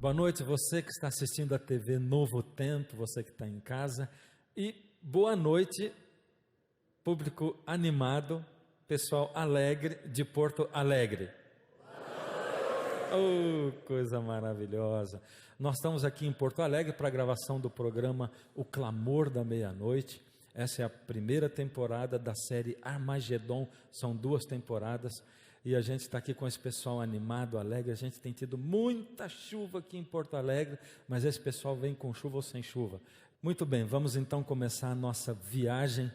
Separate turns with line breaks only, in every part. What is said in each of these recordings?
Boa noite, você que está assistindo a TV Novo Tempo, você que está em casa. E boa noite, público animado, pessoal alegre de Porto Alegre. Oh, coisa maravilhosa. Nós estamos aqui em Porto Alegre para a gravação do programa O Clamor da Meia-Noite. Essa é a primeira temporada da série Armagedon, são 2 temporadas, e a gente está aqui com esse pessoal animado, alegre. A gente tem tido muita chuva aqui em Porto Alegre, mas esse pessoal vem com chuva ou sem chuva. Muito bem, vamos então começar a nossa viagem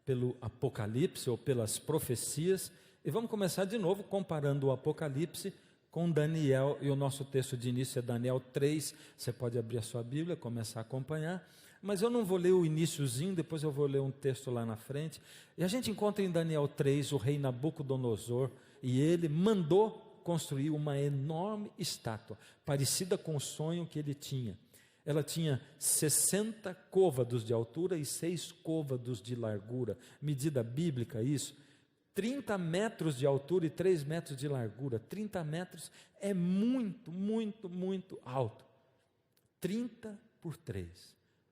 pelo Apocalipse, ou pelas profecias, e vamos começar de novo comparando o Apocalipse com Daniel, e o nosso texto de início é Daniel 3, você pode abrir a sua Bíblia, começar a acompanhar, mas eu não vou ler o iniciozinho, depois eu vou ler um texto lá na frente, e a gente encontra em Daniel 3 o rei Nabucodonosor, e ele mandou construir uma enorme estátua, parecida com o sonho que ele tinha. Ela tinha 60 côvados de altura e 6 côvados de largura, medida bíblica isso, 30 metros de altura e 3 metros de largura. 30 metros é muito, muito, muito alto. 30 por 3.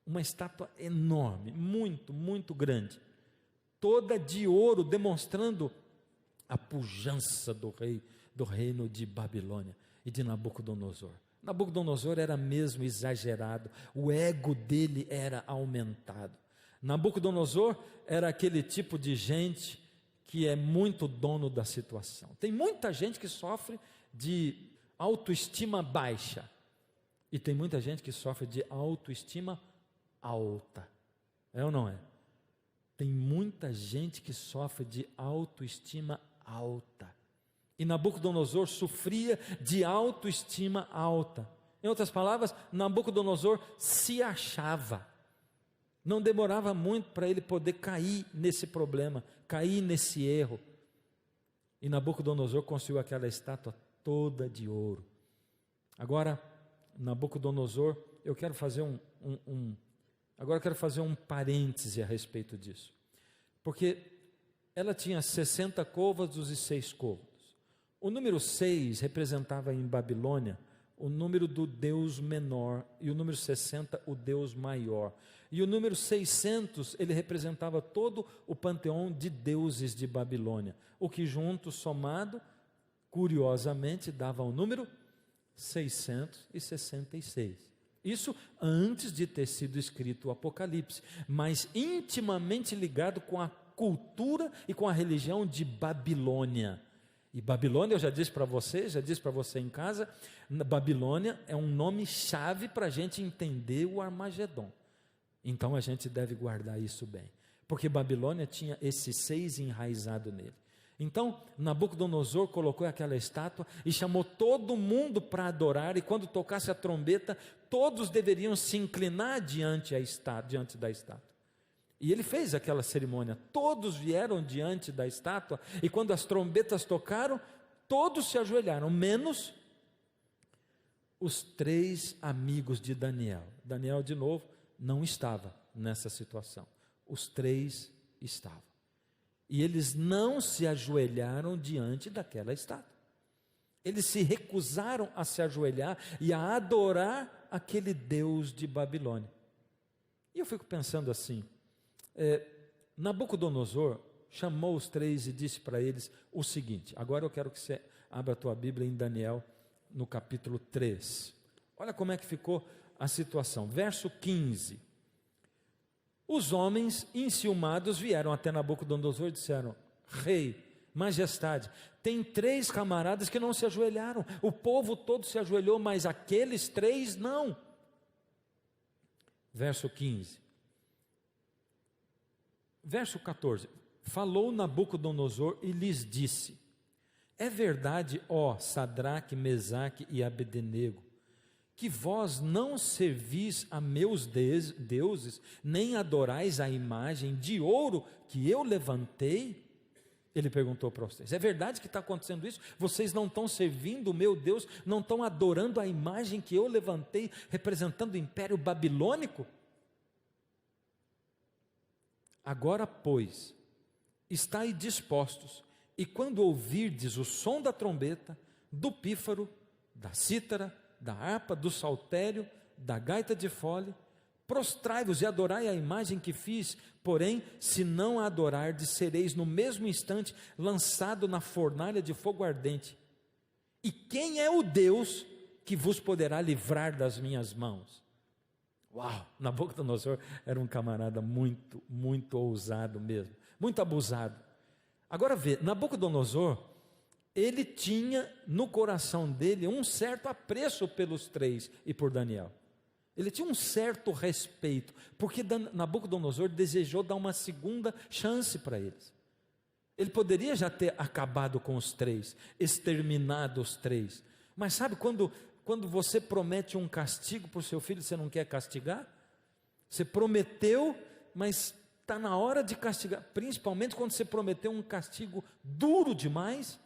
Uma estátua enorme, muito, muito grande. Toda de ouro, demonstrando a pujança do rei, do reino de Babilônia e de Nabucodonosor. Nabucodonosor era mesmo exagerado, o ego dele era aumentado. Nabucodonosor era aquele tipo de gente que é muito dono da situação. Tem muita gente que sofre de autoestima baixa, e tem muita gente que sofre de autoestima alta. É ou não é? Tem muita gente que sofre de autoestima alta. E Nabucodonosor sofria de autoestima alta. Em outras palavras, Nabucodonosor se achava. Não demorava muito para ele poder cair nesse problema, cair nesse erro. E Nabucodonosor construiu aquela estátua toda de ouro. Agora, Nabucodonosor, eu quero fazer um parêntese a respeito disso. Porque ela tinha 60 côvados e 6 côvados. O número 6 representava em Babilônia o número do Deus menor, e o número 60 o Deus maior, e o número 600 ele representava todo o panteão de deuses de Babilônia, o que junto, somado, curiosamente dava o número 666. Isso antes de ter sido escrito o Apocalipse, mas intimamente ligado com a cultura e com a religião de Babilônia. E Babilônia, eu já disse para você em casa, Babilônia é um nome chave para a gente entender o Armagedon. Então a gente deve guardar isso bem, porque Babilônia tinha esse 6 enraizado nele. Então Nabucodonosor colocou aquela estátua e chamou todo mundo para adorar, e quando tocasse a trombeta, todos deveriam se inclinar diante da estátua. E ele fez aquela cerimônia, todos vieram diante da estátua, e quando as trombetas tocaram, todos se ajoelharam, menos os 3 amigos de Daniel. Daniel, de novo, não estava nessa situação, os 3 estavam. E eles não se ajoelharam diante daquela estátua. Eles se recusaram a se ajoelhar e a adorar aquele Deus de Babilônia. E eu fico pensando assim, Nabucodonosor chamou os 3 e disse para eles o seguinte. Agora eu quero que você abra a tua Bíblia em Daniel, no capítulo 3. Olha como é que ficou a situação. Verso 15. Os homens enciumados vieram até Nabucodonosor e disseram: Rei, majestade, tem 3 camaradas que não se ajoelharam. O povo todo se ajoelhou, mas aqueles 3 não. Verso 15. Verso 14, falou Nabucodonosor e lhes disse: é verdade, ó Sadraque, Mesaque e Abdenego, que vós não servis a meus deuses, nem adorais a imagem de ouro que eu levantei? Ele perguntou para vocês: é verdade que está acontecendo isso? Vocês não estão servindo o meu Deus, não estão adorando a imagem que eu levantei, representando o império babilônico? Agora, pois, estai dispostos, e quando ouvirdes o som da trombeta, do pífaro, da cítara, da harpa, do saltério, da gaita de fole. Prostrai-vos e adorai a imagem que fiz, porém, se não a adorardes, sereis no mesmo instante lançado na fornalha de fogo ardente. E quem é o Deus que vos poderá livrar das minhas mãos? Uau, Nabucodonosor era um camarada muito ousado mesmo, muito abusado. Agora vê, Nabucodonosor, ele tinha no coração dele um certo apreço pelos três e por Daniel. Ele tinha um certo respeito, porque Nabucodonosor desejou dar uma segunda chance para eles. Ele poderia já ter acabado com os três, exterminado os três. Mas sabe quando você promete um castigo para o seu filho, você não quer castigar? Você prometeu, mas está na hora de castigar. Principalmente quando você prometeu um castigo duro demais,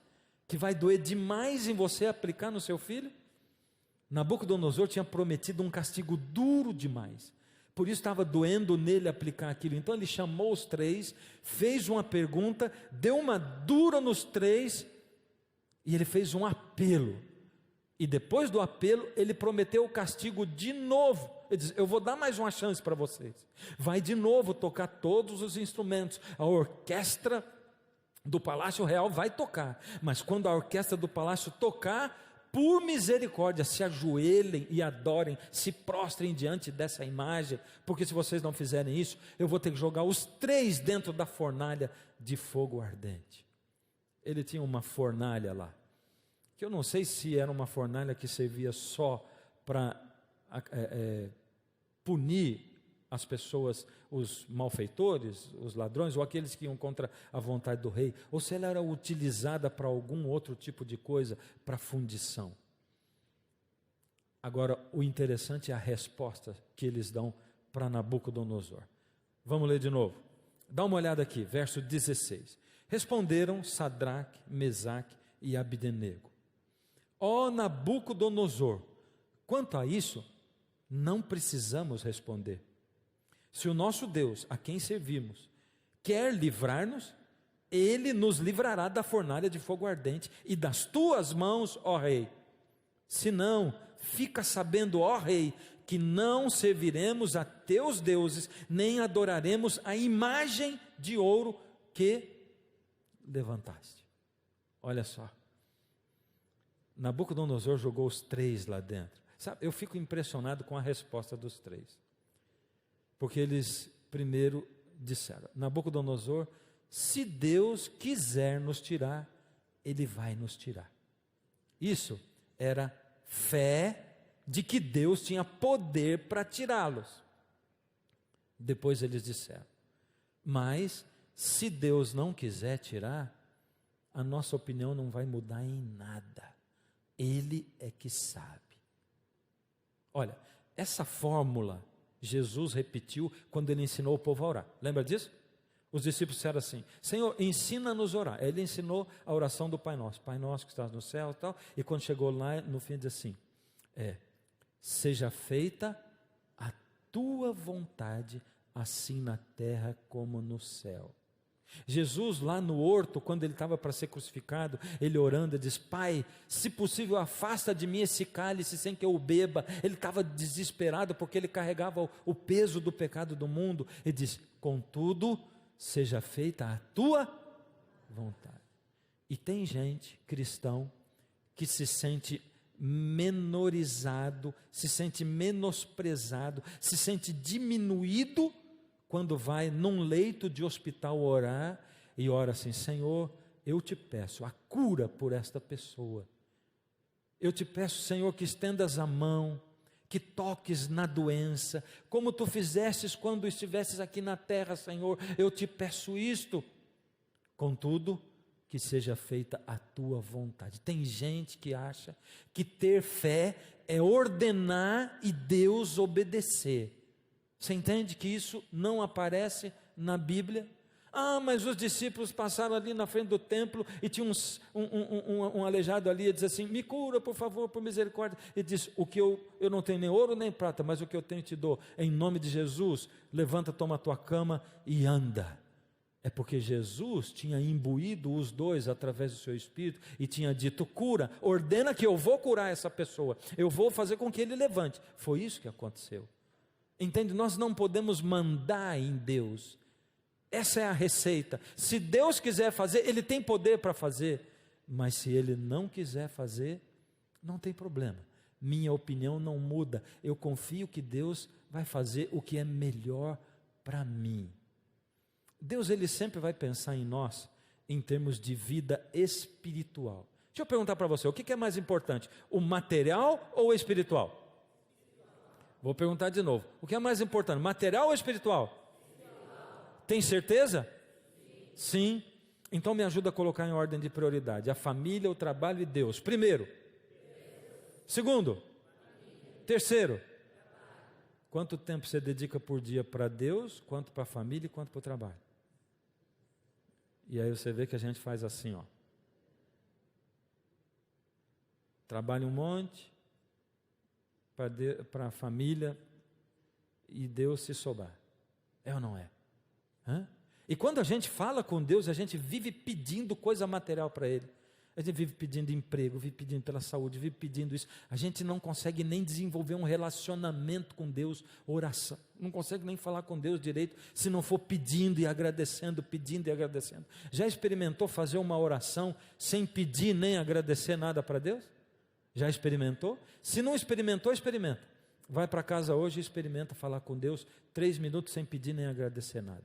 que vai doer demais em você aplicar no seu filho. Nabucodonosor tinha prometido um castigo duro demais, por isso estava doendo nele aplicar aquilo. Então ele chamou os três, fez uma pergunta, deu uma dura nos três, e ele fez um apelo, e depois do apelo ele prometeu o castigo de novo. Ele diz: eu vou dar mais uma chance para vocês, vai de novo tocar todos os instrumentos, a orquestra do Palácio Real vai tocar, mas quando a orquestra do palácio tocar, por misericórdia, se ajoelhem e adorem, se prostrem diante dessa imagem, porque se vocês não fizerem isso, eu vou ter que jogar os três dentro da fornalha de fogo ardente. Ele tinha uma fornalha lá, que eu não sei se era uma fornalha que servia só para punir as pessoas, os malfeitores, os ladrões, ou aqueles que iam contra a vontade do rei, ou se ela era utilizada para algum outro tipo de coisa, para fundição. Agora, o interessante é a resposta que eles dão para Nabucodonosor. Vamos ler de novo. Dá uma olhada aqui, verso 16. Responderam Sadraque, Mesaque e Abdenego: ó Nabucodonosor, quanto a isso, não precisamos responder. Se o nosso Deus, a quem servimos, quer livrar-nos, Ele nos livrará da fornalha de fogo ardente e das tuas mãos, ó rei. Se não, fica sabendo, ó rei, que não serviremos a teus deuses, nem adoraremos a imagem de ouro que levantaste. Olha só, Nabucodonosor jogou os três lá dentro. Sabe, eu fico impressionado com a resposta dos três. Porque eles primeiro disseram: Nabucodonosor, se Deus quiser nos tirar, Ele vai nos tirar. Isso era fé de que Deus tinha poder para tirá-los. Depois eles disseram: mas se Deus não quiser tirar, a nossa opinião não vai mudar em nada. Ele é que sabe. Olha, essa fórmula Jesus repetiu quando ele ensinou o povo a orar. Lembra disso? Os discípulos disseram assim: Senhor, ensina-nos a orar. Ele ensinou a oração do Pai Nosso. Pai Nosso que estás no céu e tal. E quando chegou lá, no fim diz assim: seja feita a tua vontade, assim na terra como no céu. Jesus lá no horto, quando ele estava para ser crucificado, ele orando, diz: Pai, se possível afasta de mim esse cálice sem que eu o beba. Ele estava desesperado porque ele carregava o peso do pecado do mundo. Ele diz: contudo, seja feita a tua vontade. E tem gente, cristão, que se sente menorizado, se sente menosprezado, se sente diminuído quando vai num leito de hospital orar e ora assim: Senhor, eu te peço a cura por esta pessoa. Eu te peço, Senhor, que estendas a mão, que toques na doença, como tu fizestes quando estivesses aqui na terra, Senhor. Eu te peço isto. Contudo, que seja feita a tua vontade. Tem gente que acha que ter fé é ordenar e Deus obedecer. Você entende que isso não aparece na Bíblia? Ah, mas os discípulos passaram ali na frente do templo e tinha um aleijado ali e diz assim: me cura por favor, por misericórdia. E diz: o que eu não tenho nem ouro nem prata, mas o que eu tenho te dou. Em nome de Jesus, levanta, toma a tua cama e anda. É porque Jesus tinha imbuído os dois através do seu Espírito e tinha dito: cura, ordena que eu vou curar essa pessoa, eu vou fazer com que ele levante. Foi isso que aconteceu. Entende? Nós não podemos mandar em Deus. Essa é a receita. Se Deus quiser fazer, Ele tem poder para fazer, mas se Ele não quiser fazer, não tem problema. Minha opinião não muda. Eu confio que Deus vai fazer o que é melhor para mim. Deus, Ele sempre vai pensar em nós em termos de vida espiritual. Deixa eu perguntar para você, o que é mais importante, o material ou o espiritual? Vou perguntar de novo, o que é mais importante, material ou espiritual? Tem certeza? Sim. Então me ajuda a colocar em ordem de prioridade, a família, o trabalho e Deus. Primeiro. Segundo. Terceiro. Quanto tempo você dedica por dia para Deus, quanto para a família e quanto para o trabalho? E aí você vê que a gente faz assim, ó. Trabalha um monte para a família e Deus se sobrar. É ou não é? Hã? E quando a gente fala com Deus, a gente vive pedindo coisa material para Ele. A gente vive pedindo emprego, vive pedindo pela saúde, vive pedindo isso. A gente não consegue nem desenvolver um relacionamento com Deus, oração. Não consegue nem falar com Deus direito, se não for pedindo e agradecendo, pedindo e agradecendo. Já experimentou fazer uma oração sem pedir nem agradecer nada para Deus? Já experimentou? Se não experimentou, experimenta. Vai para casa hoje e experimenta falar com Deus 3 minutos sem pedir nem agradecer nada.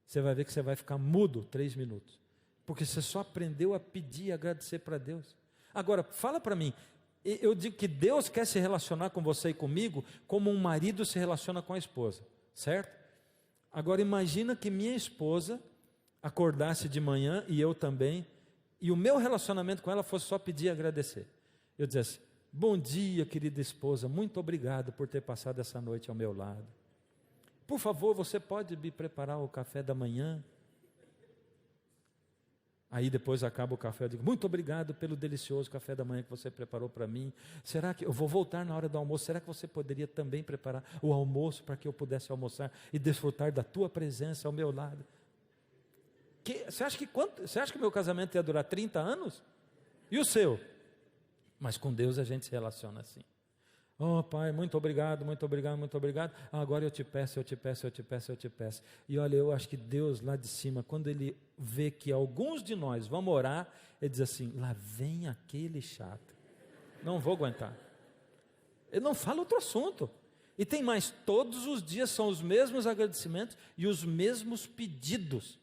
Você vai ver que você vai ficar mudo 3 minutos. Porque você só aprendeu a pedir e agradecer para Deus. Agora, fala para mim, eu digo que Deus quer se relacionar com você e comigo como um marido se relaciona com a esposa, certo? Agora imagina que minha esposa acordasse de manhã e eu também, e o meu relacionamento com ela fosse só pedir e agradecer. Eu dissesse: bom dia, querida esposa, muito obrigado por ter passado essa noite ao meu lado. Por favor, você pode me preparar o café da manhã? Aí depois acaba o café, eu digo: muito obrigado pelo delicioso café da manhã que você preparou para mim. Será que eu vou voltar na hora do almoço? Será que você poderia também preparar o almoço para que eu pudesse almoçar e desfrutar da tua presença ao meu lado? Você acha que o meu casamento ia durar 30 anos? E o seu? Mas com Deus a gente se relaciona assim. Oh Pai, muito obrigado, muito obrigado, muito obrigado. Agora eu te peço, eu te peço, eu te peço, eu te peço. E olha, eu acho que Deus lá de cima, quando Ele vê que alguns de nós vamos orar, Ele diz assim: lá vem aquele chato, não vou aguentar. Ele não fala outro assunto. E tem mais, todos os dias são os mesmos agradecimentos e os mesmos pedidos.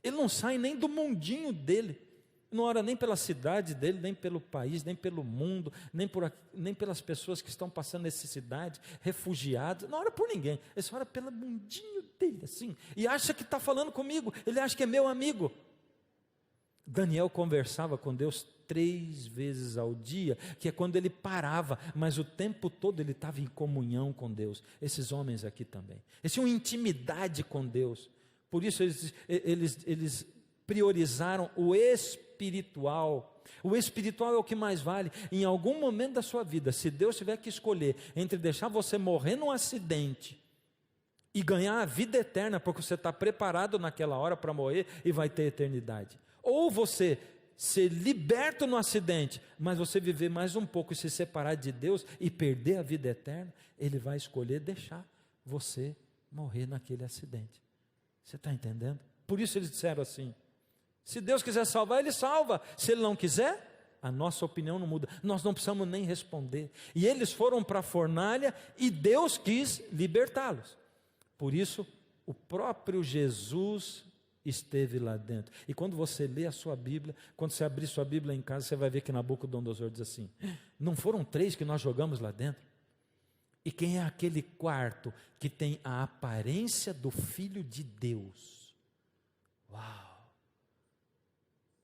Ele não sai nem do mundinho dele. Não ora nem pela cidade dele, nem pelo país, nem pelo mundo, nem pelas pessoas que estão passando necessidade, refugiados. Não ora por ninguém. Ele só ora pelo mundinho dele, assim. E acha que está falando comigo. Ele acha que é meu amigo. Daniel conversava com Deus 3 vezes ao dia, que é quando ele parava, mas o tempo todo ele estava em comunhão com Deus. Esses homens aqui também. Eles tinham intimidade com Deus. Por isso eles priorizaram o espiritual. O espiritual é o que mais vale. Em algum momento da sua vida, se Deus tiver que escolher entre deixar você morrer num acidente e ganhar a vida eterna, porque você está preparado naquela hora para morrer e vai ter eternidade, ou você ser liberto no acidente, mas você viver mais um pouco e se separar de Deus e perder a vida eterna, Ele vai escolher deixar você morrer naquele acidente. Você está entendendo? Por isso eles disseram assim: se Deus quiser salvar, Ele salva. Se Ele não quiser, a nossa opinião não muda. Nós não precisamos nem responder. E eles foram para a fornalha e Deus quis libertá-los. Por isso, o próprio Jesus esteve lá dentro. E quando você lê a sua Bíblia, quando você abrir sua Bíblia em casa, você vai ver que Nabucodonosor diz assim: não foram 3 que nós jogamos lá dentro? E quem é aquele quarto que tem a aparência do Filho de Deus? Uau!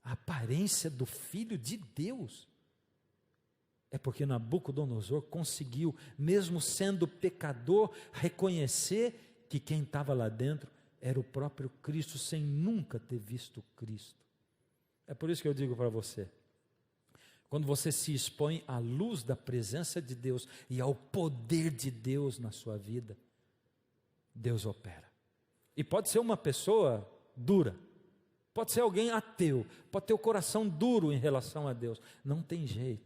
A aparência do Filho de Deus. É porque Nabucodonosor conseguiu, mesmo sendo pecador, reconhecer que quem estava lá dentro era o próprio Cristo, sem nunca ter visto Cristo. É por isso que eu digo para você: quando você se expõe à luz da presença de Deus e ao poder de Deus na sua vida, Deus opera. E pode ser uma pessoa dura. Pode ser alguém ateu, pode ter o coração duro em relação a Deus. Não tem jeito.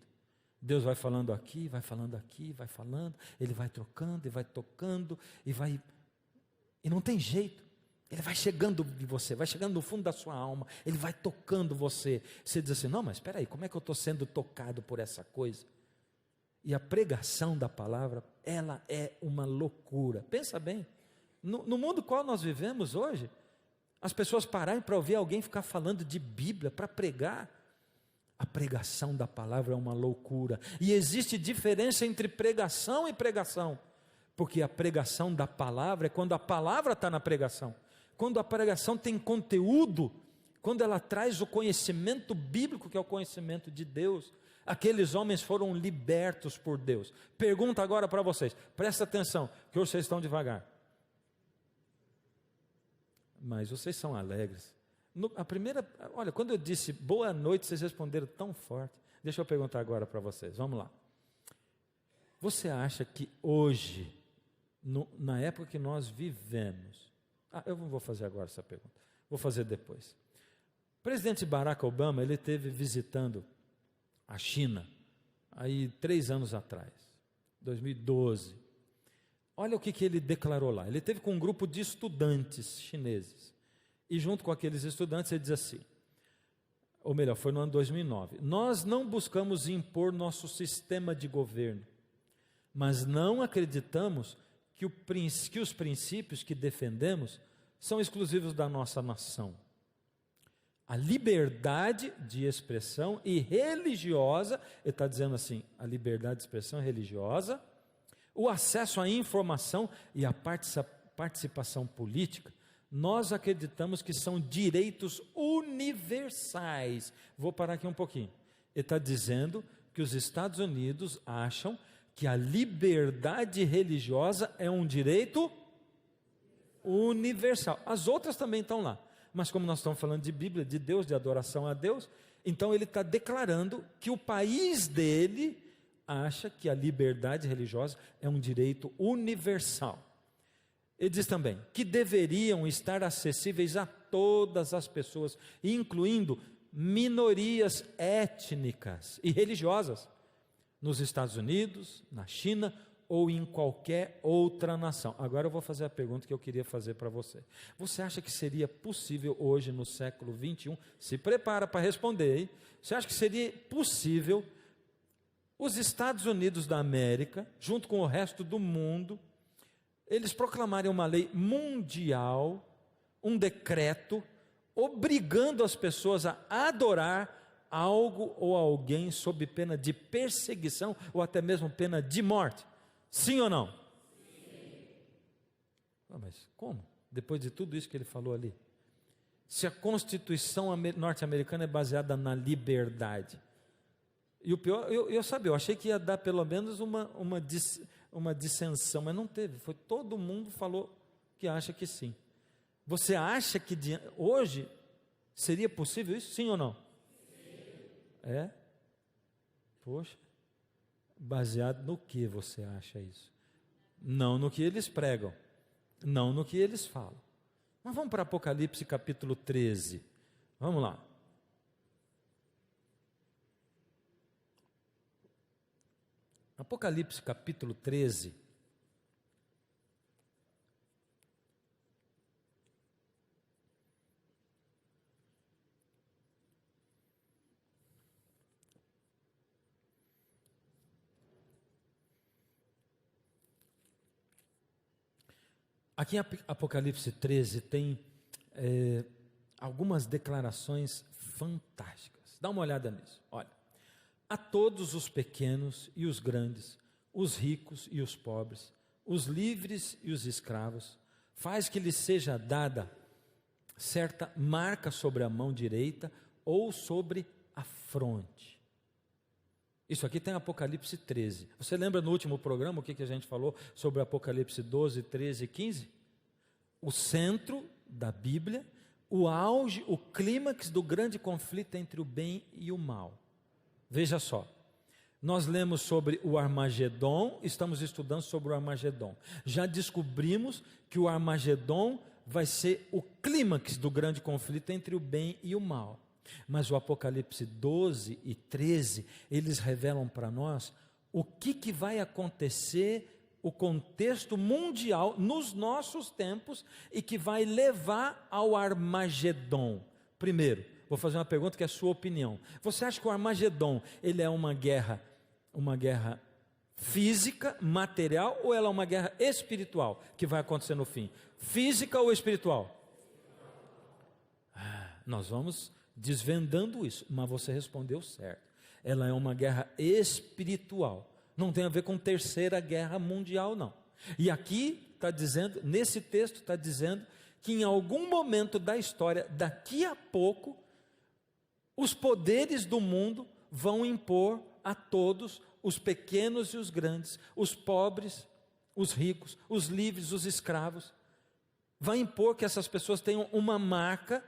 Deus vai falando aqui, vai falando aqui, vai falando, Ele vai trocando e vai tocando, e não tem jeito. Ele vai chegando de você, vai chegando no fundo da sua alma, Ele vai tocando você. Você diz assim, não, mas espera aí, como é que eu estou sendo tocado por essa coisa? E a pregação da palavra, ela é uma loucura. Pensa bem, no mundo qual nós vivemos hoje, as pessoas pararem para ouvir alguém ficar falando de Bíblia, para pregar. A pregação da palavra é uma loucura. E existe diferença entre pregação e pregação. Porque a pregação da palavra é quando a palavra está na pregação. Quando a pregação tem conteúdo, quando ela traz o conhecimento bíblico, que é o conhecimento de Deus. Aqueles homens foram libertos por Deus. Pergunta agora para vocês, presta atenção, que hoje vocês estão devagar. Mas vocês são alegres. Olha, quando eu disse boa noite, vocês responderam tão forte. Deixa eu perguntar agora para vocês, vamos lá. Você acha que hoje, na época que nós vivemos, eu não vou fazer agora essa pergunta, vou fazer depois. O presidente Barack Obama, ele esteve visitando a China, aí 3 anos atrás, 2012. Olha o que ele declarou lá. Ele esteve com um grupo de estudantes chineses. E junto com aqueles estudantes ele diz assim, ou melhor, foi no ano 2009. Nós não buscamos impor nosso sistema de governo, mas não acreditamos que os princípios que defendemos são exclusivos da nossa nação. A liberdade de expressão e religiosa, ele está dizendo assim, a liberdade de expressão religiosa, o acesso à informação e a participação política, nós acreditamos que são direitos universais. Vou parar aqui um pouquinho. Ele está dizendo que os Estados Unidos acham que a liberdade religiosa é um direito universal. As outras também estão lá. Mas como nós estamos falando de Bíblia, de Deus, de adoração a Deus, então ele está declarando que o país dele acha que a liberdade religiosa é um direito universal. Ele diz também que deveriam estar acessíveis a todas as pessoas, incluindo minorias étnicas e religiosas, nos Estados Unidos, na China ou em qualquer outra nação. Agora eu vou fazer a pergunta que eu queria fazer para você. Você acha que seria possível hoje, no século 21, se prepara para responder, hein? Você acha que seria possível os Estados Unidos da América, junto com o resto do mundo, eles proclamarem uma lei mundial, um decreto, obrigando as pessoas a adorar algo ou alguém sob pena de perseguição ou até mesmo pena de morte? Sim ou não? Sim. Mas como? Depois de tudo isso que ele falou ali. Se a Constituição norte-americana é baseada na liberdade. E o pior, eu achei que ia dar pelo menos uma dissensão, mas não teve. Todo mundo falou que acha que sim. Você acha que hoje seria possível isso? Sim ou não? Sim. É? Poxa. Baseado no que você acha isso? Não no que eles pregam, não no que eles falam. Mas vamos para Apocalipse capítulo 13. Vamos lá. Apocalipse capítulo 13. Aqui em Apocalipse 13 tem algumas declarações fantásticas. Dá uma olhada nisso. Olha, a todos os pequenos e os grandes, os ricos e os pobres, os livres e os escravos, faz que lhes seja dada certa marca sobre a mão direita ou sobre a fronte. Isso aqui tem Apocalipse 13. Você lembra no último programa o que a gente falou sobre Apocalipse 12, 13 e 15? O centro da Bíblia, o auge, o clímax do grande conflito entre o bem e o mal. Veja só, nós lemos sobre o Armagedon, estamos estudando sobre o Armagedon. Já descobrimos que o Armagedon vai ser o clímax do grande conflito entre o bem e o mal. Mas o Apocalipse 12 e 13, eles revelam para nós o que vai acontecer, o contexto mundial nos nossos tempos e que vai levar ao Armagedon. Primeiro, vou fazer uma pergunta que é a sua opinião. Você acha que o Armagedon, ele é uma guerra física, material, ou ela é uma guerra espiritual que vai acontecer no fim? Física ou espiritual? Nós vamos desvendando isso, mas você respondeu certo. Ela é uma guerra espiritual. Não tem a ver com terceira guerra mundial, não. E aqui está dizendo, nesse texto está dizendo que em algum momento da história, daqui a pouco, os poderes do mundo vão impor a todos, os pequenos e os grandes, os pobres, os ricos, os livres, os escravos. Vai impor que essas pessoas tenham uma marca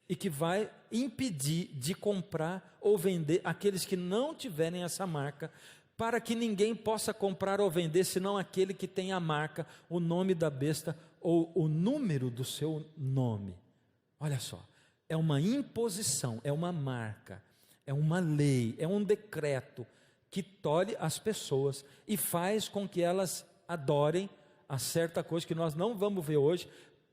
e que vai impedir de comprar ou vender aqueles que não tiverem essa marca, para que ninguém possa comprar ou vender, senão aquele que tem a marca, o nome da besta ou o número do seu nome. Olha só, é uma imposição, é uma marca, é uma lei, é um decreto que tolhe as pessoas e faz com que elas adorem a certa coisa que nós não vamos ver hoje.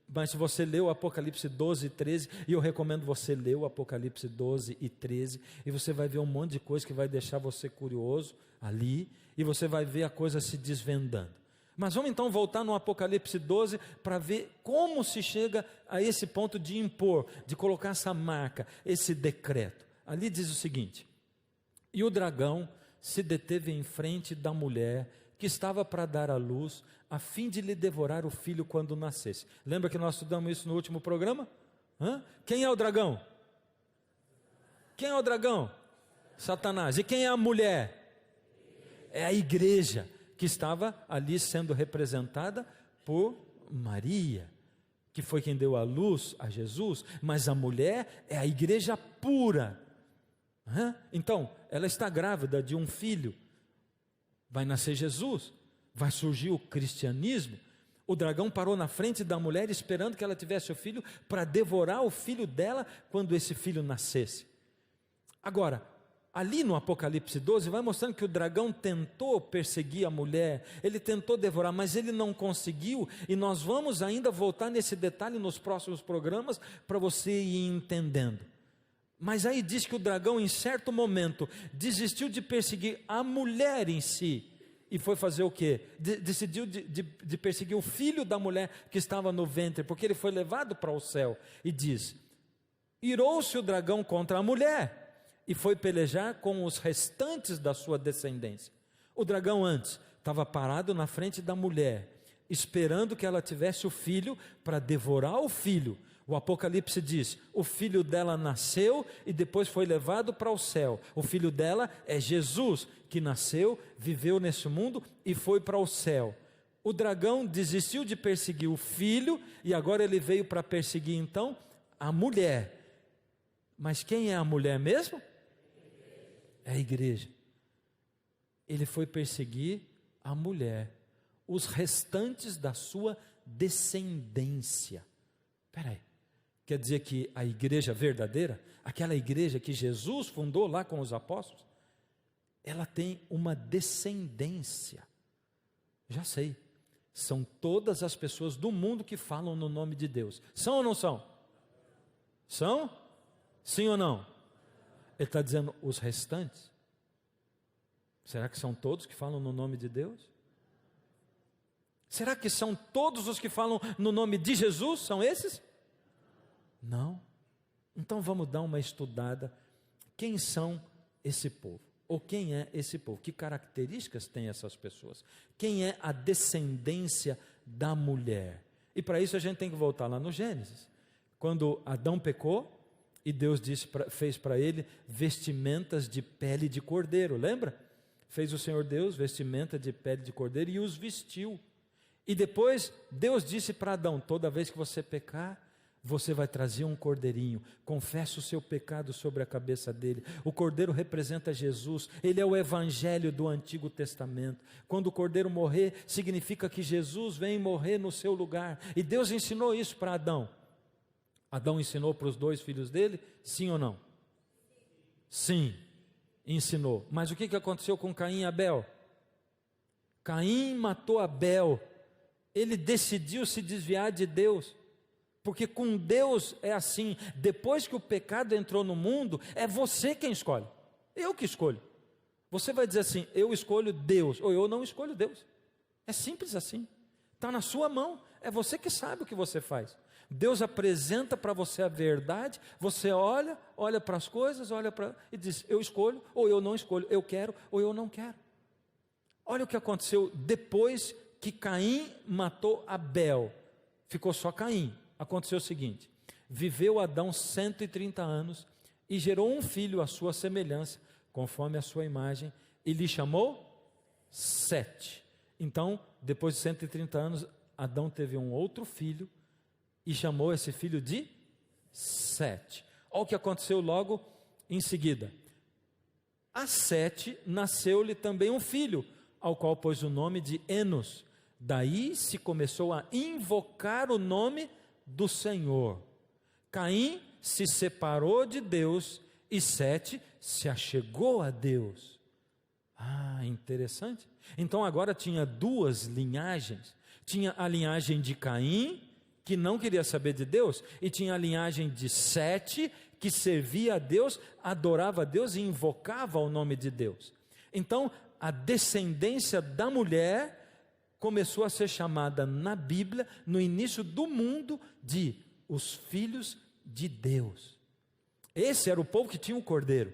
Mas se você leu o Apocalipse 12 e 13, e eu recomendo você ler o Apocalipse 12 e 13, e você vai ver um monte de coisa que vai deixar você curioso ali, e você vai ver a coisa se desvendando. Mas vamos então voltar no Apocalipse 12, para ver como se chega a esse ponto de impor, de colocar essa marca, esse decreto. Ali diz o seguinte: e o dragão se deteve em frente da mulher que estava para dar à luz, a fim de lhe devorar o filho quando nascesse. Lembra que nós estudamos isso no último programa? Quem é o dragão? Quem é o dragão? Satanás. E quem é a mulher? É a igreja, que estava ali sendo representada por Maria, que foi quem deu a luz a Jesus, mas a mulher é a igreja pura. Então, ela está grávida de um filho, vai nascer Jesus, vai surgir o cristianismo. O dragão parou na frente da mulher esperando que ela tivesse o filho para devorar o filho dela quando esse filho nascesse. Agora, ali no Apocalipse 12 vai mostrando que o dragão tentou perseguir a mulher, ele tentou devorar, mas ele não conseguiu, e nós vamos ainda voltar nesse detalhe nos próximos programas para você ir entendendo. Mas aí diz que o dragão em certo momento desistiu de perseguir a mulher em si, e foi fazer o quê? Decidiu de perseguir o filho da mulher que estava no ventre, porque ele foi levado para o céu. E diz: irou-se o dragão contra a mulher, e foi pelejar com os restantes da sua descendência. O dragão antes estava parado na frente da mulher, esperando que ela tivesse o filho para devorar o filho. O Apocalipse diz: o filho dela nasceu e depois foi levado para o céu. O filho dela é Jesus, que nasceu, viveu nesse mundo e foi para o céu. O dragão desistiu de perseguir o filho e agora ele veio para perseguir então a mulher. Mas quem é a mulher mesmo? É a igreja. Ele foi perseguir a mulher, os restantes da sua descendência. Espera aí. Quer dizer que a igreja verdadeira, aquela igreja que Jesus fundou lá com os apóstolos, ela tem uma descendência. Já sei, são todas as pessoas do mundo que falam no nome de Deus. São ou não são? São? Sim ou não? Ele está dizendo os restantes. Será que são todos que falam no nome de Deus? Será que são todos os que falam no nome de Jesus? São esses? Não. Então vamos dar uma estudada. Quem são esse povo? Ou quem é esse povo? Que características têm essas pessoas? Quem é a descendência da mulher? E para isso a gente tem que voltar lá no Gênesis. Quando Adão pecou e Deus fez para ele vestimentas de pele de cordeiro, lembra? Fez o Senhor Deus vestimenta de pele de cordeiro e os vestiu. E depois Deus disse para Adão: toda vez que você pecar, você vai trazer um cordeirinho, confessa o seu pecado sobre a cabeça dele. O cordeiro representa Jesus, ele é o evangelho do Antigo Testamento. Quando o cordeiro morrer, significa que Jesus vem morrer no seu lugar. E Deus ensinou isso para Adão. Adão ensinou para os 2 filhos dele, sim ou não? Sim, ensinou. Mas o que aconteceu com Caim e Abel? Caim matou Abel, ele decidiu se desviar de Deus. Porque com Deus é assim, depois que o pecado entrou no mundo, é você quem escolhe, eu que escolho. Você vai dizer assim, eu escolho Deus, ou eu não escolho Deus. É simples assim, está na sua mão, é você que sabe o que você faz. Deus apresenta para você a verdade, você olha para as coisas, e diz, eu escolho, ou eu não escolho, eu quero, ou eu não quero. Olha o que aconteceu depois que Caim matou Abel, ficou só Caim. Aconteceu o seguinte, viveu Adão 130 anos e gerou um filho à sua semelhança, conforme a sua imagem, e lhe chamou Sete. Então, depois de 130 anos, Adão teve um outro filho e chamou esse filho de Sete. Olha o que aconteceu logo em seguida. A Sete nasceu-lhe também um filho, ao qual pôs o nome de Enos. Daí se começou a invocar o nome do Senhor. Caim se separou de Deus e Sete se achegou a Deus. Interessante. Então agora tinha 2 linhagens. Tinha a linhagem de Caim, que não queria saber de Deus, e tinha a linhagem de Sete, que servia a Deus, adorava a Deus e invocava o nome de Deus. Então a descendência da mulher começou a ser chamada na Bíblia, no início do mundo, de os filhos de Deus. Esse era o povo que tinha o cordeiro.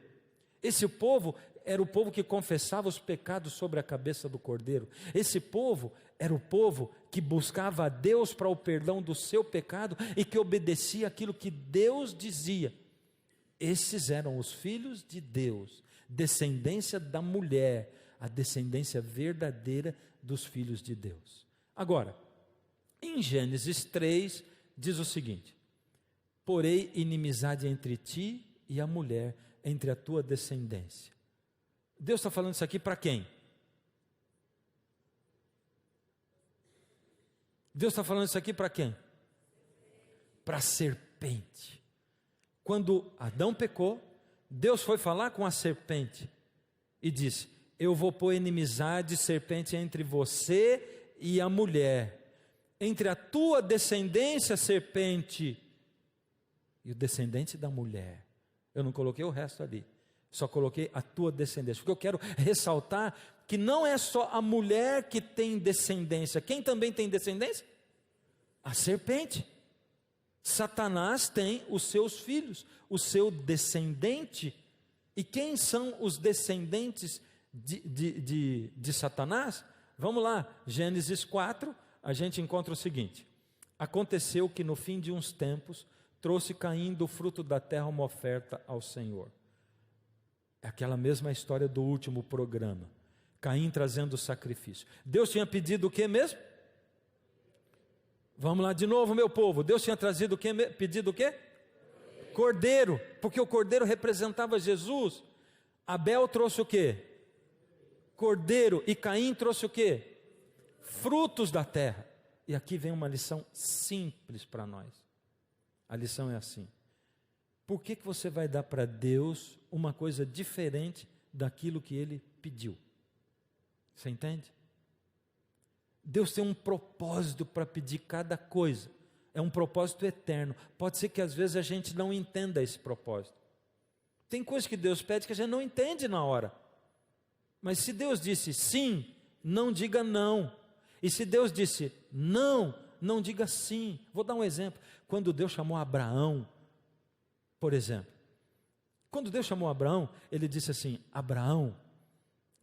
Esse povo era o povo que confessava os pecados sobre a cabeça do cordeiro. Esse povo era o povo que buscava a Deus para o perdão do seu pecado e que obedecia aquilo que Deus dizia. Esses eram os filhos de Deus, descendência da mulher, a descendência verdadeira dos filhos de Deus. Agora, em Gênesis 3, diz o seguinte: porém inimizade entre ti e a mulher, entre a tua descendência. Deus está falando isso aqui para quem? Deus está falando isso aqui para quem? Para a serpente. Quando Adão pecou, Deus foi falar com a serpente e disse: eu vou pôr inimizade, serpente, entre você e a mulher, entre a tua descendência, serpente, e o descendente da mulher. Eu não coloquei o resto ali, só coloquei a tua descendência, porque eu quero ressaltar que não é só a mulher que tem descendência. Quem também tem descendência? A serpente. Satanás tem os seus filhos, o seu descendente. E quem são os descendentes de Satanás? Vamos lá, Gênesis 4, a gente encontra o seguinte: aconteceu que no fim de uns tempos, trouxe Caim do fruto da terra uma oferta ao Senhor. É aquela mesma história do último programa, Caim trazendo o sacrifício. Deus tinha pedido o que mesmo? Vamos lá de novo, meu povo. Deus tinha trazido o que, pedido o quê? Cordeiro, porque o cordeiro representava Jesus. Abel trouxe o quê? Cordeiro. E Caim trouxe o quê? Frutos da terra. E aqui vem uma lição simples para nós. A lição é assim: por que você vai dar para Deus uma coisa diferente daquilo que Ele pediu? Você entende? Deus tem um propósito para pedir cada coisa. É um propósito eterno. Pode ser que às vezes a gente não entenda esse propósito. Tem coisas que Deus pede que a gente não entende na hora. Mas se Deus disse sim, não diga não. E se Deus disse não, não diga sim. Vou dar um exemplo. Quando Deus chamou Abraão, por exemplo. Quando Deus chamou Abraão, Ele disse assim: Abraão,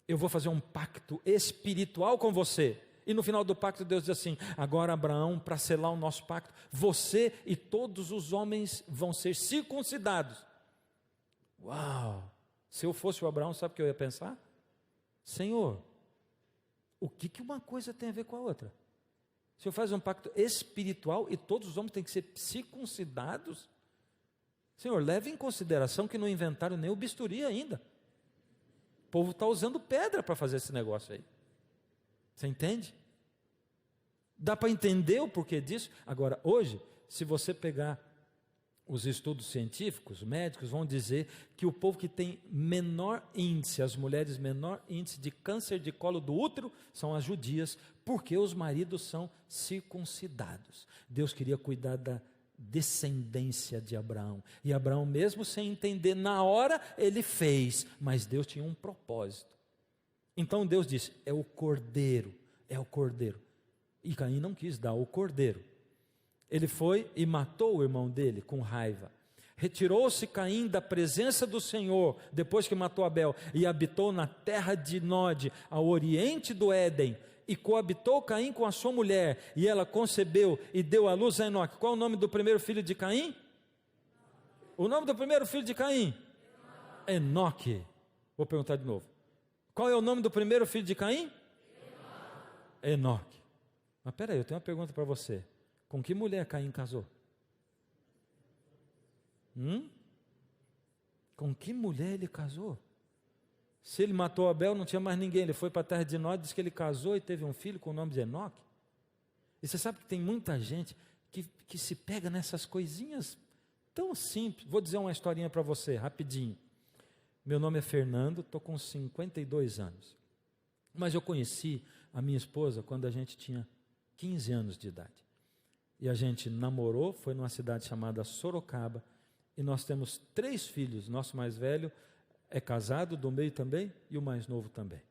eu vou fazer um pacto espiritual com você. E no final do pacto Deus diz assim: agora Abraão, para selar o nosso pacto, você e todos os homens vão ser circuncidados. Uau! Se eu fosse o Abraão, sabe o que eu ia pensar? Senhor, o que uma coisa tem a ver com a outra? O Senhor faz um pacto espiritual e todos os homens têm que ser circuncidados. Senhor, leve em consideração que não inventaram nem o bisturi ainda. O povo está usando pedra para fazer esse negócio aí. Você entende? Dá para entender o porquê disso? Agora, hoje, se você pegar os estudos científicos, médicos vão dizer que o povo que tem menor índice, as mulheres menor índice de câncer de colo do útero, são as judias, porque os maridos são circuncidados. Deus queria cuidar da descendência de Abraão, e Abraão, mesmo sem entender na hora, ele fez, mas Deus tinha um propósito. Então Deus disse, é o cordeiro, e Caim não quis dar o cordeiro. Ele foi e matou o irmão dele com raiva. Retirou-se Caim da presença do Senhor, depois que matou Abel, e habitou na terra de Nod, ao oriente do Éden, e coabitou Caim com a sua mulher, e ela concebeu e deu à luz a Enoque. Qual é o nome do primeiro filho de Caim? O nome do primeiro filho de Caim? Enoque. Vou perguntar de novo. Qual é o nome do primeiro filho de Caim? Enoque. Mas peraí, eu tenho uma pergunta para você. Com que mulher Caim casou? Com que mulher ele casou? Se ele matou Abel, não tinha mais ninguém. Ele foi para a terra de Nod, disse que ele casou e teve um filho com o nome de Enoque. E você sabe que tem muita gente que se pega nessas coisinhas tão simples. Vou dizer uma historinha para você, rapidinho. Meu nome é Fernando, estou com 52 anos. Mas eu conheci a minha esposa quando a gente tinha 15 anos de idade. E a gente namorou, foi numa cidade chamada Sorocaba, e nós temos 3 filhos. Nosso mais velho é casado, do meio também, e o mais novo também.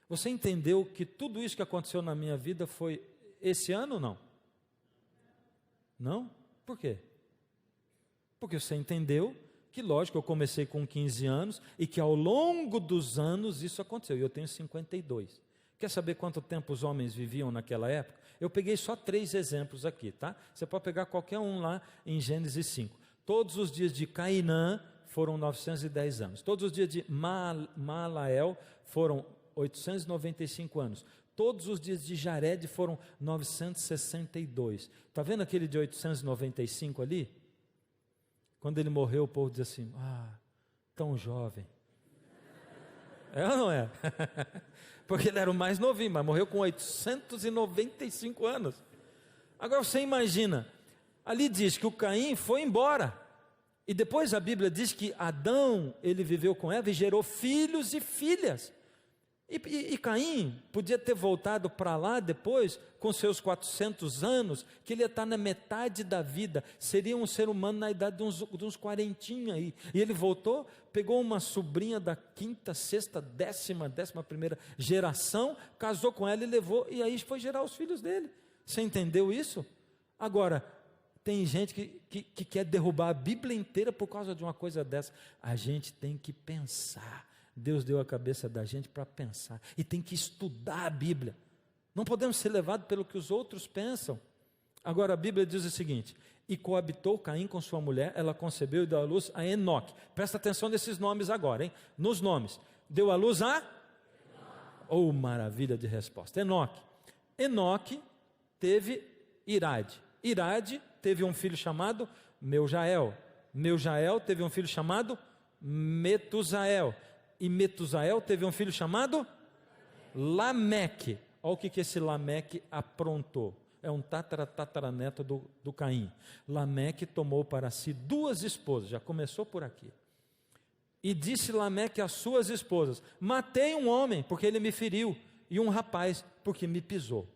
Você entendeu que tudo isso que aconteceu na minha vida foi esse ano ou não? Não? Por quê? Porque você entendeu que, lógico, eu comecei com 15 anos, e que ao longo dos anos isso aconteceu, e eu tenho 52. Quer saber quanto tempo os homens viviam naquela época? Eu peguei só 3 exemplos aqui, tá? Você pode pegar qualquer um lá em Gênesis 5. Todos os dias de Cainã foram 910 anos. Todos os dias de Malael foram 895 anos. Todos os dias de Jared foram 962. Está vendo aquele de 895 ali? Quando ele morreu, o povo diz assim, tão jovem. É ou não é? Porque ele era o mais novinho, mas morreu com 895 anos. Agora você imagina, ali diz que o Caim foi embora, e depois a Bíblia diz que Adão, ele viveu com Eva e gerou filhos e filhas. E Caim podia ter voltado para lá depois, com seus 400 anos, que ele ia estar na metade da vida, seria um ser humano na idade de uns 40 aí. E ele voltou, pegou uma sobrinha da 5ª, 6ª, 11ª geração, casou com ela e levou, e aí foi gerar os filhos dele. Você entendeu isso? Agora, tem gente que quer derrubar a Bíblia inteira por causa de uma coisa dessa. A gente tem que pensar. Deus deu a cabeça da gente para pensar, e tem que estudar a Bíblia. Não podemos ser levados pelo que os outros pensam. Agora a Bíblia diz o seguinte: e coabitou Caim com sua mulher, ela concebeu e deu à luz a Enoque. Presta atenção nesses nomes agora, hein? Nos nomes. Deu à luz a? Oh, maravilha de resposta. Enoque. Enoque teve Irade. Irade teve um filho chamado Meujael. Meujael teve um filho chamado Metusael. E Metusael teve um filho chamado Lameque. Olha o que esse Lameque aprontou. É um tataraneto do Caim. Lameque tomou para si 2 esposas, já começou por aqui. E disse Lameque às suas esposas: matei um homem, porque ele me feriu, e um rapaz, porque me pisou.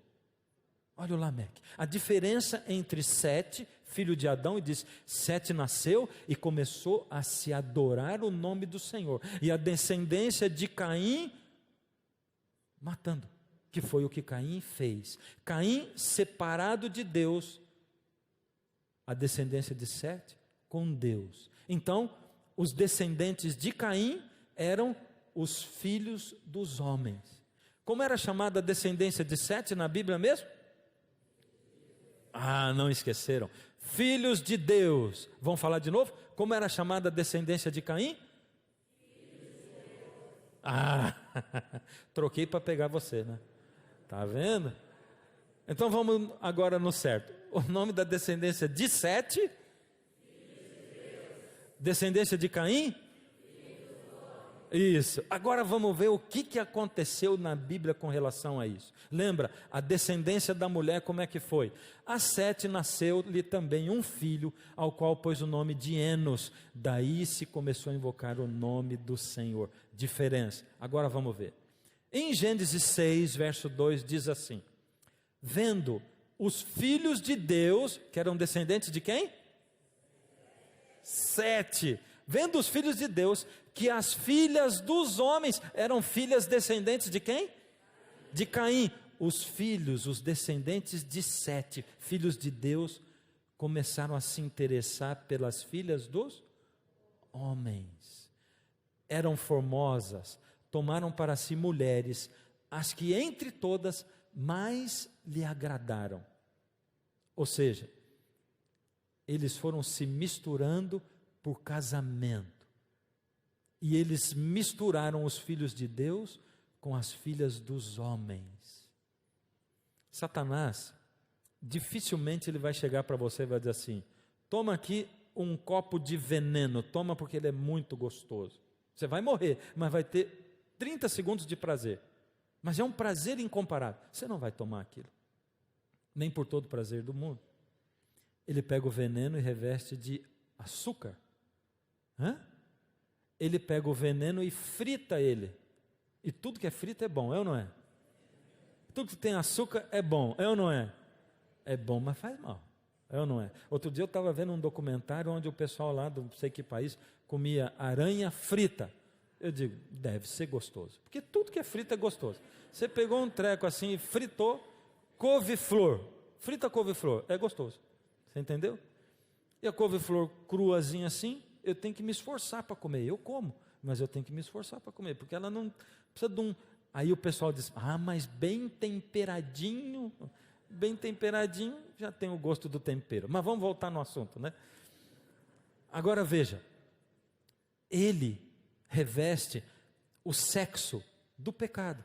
Olha o Lameque. A diferença entre Sete, filho de Adão, e diz: Sete nasceu e começou a se adorar o nome do Senhor. E a descendência de Caim, matando, que foi o que Caim fez. Caim separado de Deus, a descendência de Sete com Deus. Então, os descendentes de Caim eram os filhos dos homens. Como era chamada a descendência de Sete na Bíblia mesmo? Não esqueceram. Filhos de Deus. Vamos falar de novo? Como era chamada a descendência de Caim? Troquei para pegar você, né? Tá vendo? Então vamos agora no certo. O nome da descendência de Sete? Descendência de Caim? Isso. Agora vamos ver o que aconteceu na Bíblia com relação a isso. Lembra, a descendência da mulher, como é que foi? A Sete nasceu-lhe também um filho, ao qual pôs o nome de Enos. Daí se começou a invocar o nome do Senhor. Diferença. Agora vamos ver. Em Gênesis 6, verso 2, diz assim: vendo os filhos de Deus, que eram descendentes de quem? Sete. Vendo os filhos de Deus, que as filhas dos homens eram filhas descendentes de quem? De Caim. Os filhos, os descendentes de Sete, filhos de Deus, começaram a se interessar pelas filhas dos homens. Eram formosas, tomaram para si mulheres, as que entre todas mais lhe agradaram. Ou seja, eles foram se misturando por casamento. E eles misturaram os filhos de Deus com as filhas dos homens. Satanás, dificilmente ele vai chegar para você e vai dizer assim: toma aqui um copo de veneno, toma porque ele é muito gostoso. Você vai morrer, mas vai ter 30 segundos de prazer. Mas é um prazer incomparável. Você não vai tomar aquilo, nem por todo o prazer do mundo. Ele pega o veneno e reveste de açúcar. Ele pega o veneno e frita ele. E tudo que é frito é bom, é ou não é? Tudo que tem açúcar é bom, é ou não é? É bom, mas faz mal, é ou não é? Outro dia eu estava vendo um documentário onde o pessoal lá do não sei que país comia aranha frita. Eu digo, deve ser gostoso, porque tudo que é frito é gostoso. Você pegou um treco assim e fritou couve-flor. Frita couve-flor, é gostoso. Você entendeu? E a couve-flor cruazinha assim, eu tenho que me esforçar para comer. Eu como, mas eu tenho que me esforçar para comer, porque ela não precisa de um... Aí o pessoal diz, mas bem temperadinho já tem o gosto do tempero. Mas vamos voltar no assunto, né? Agora veja, ele reveste o sexo do pecado.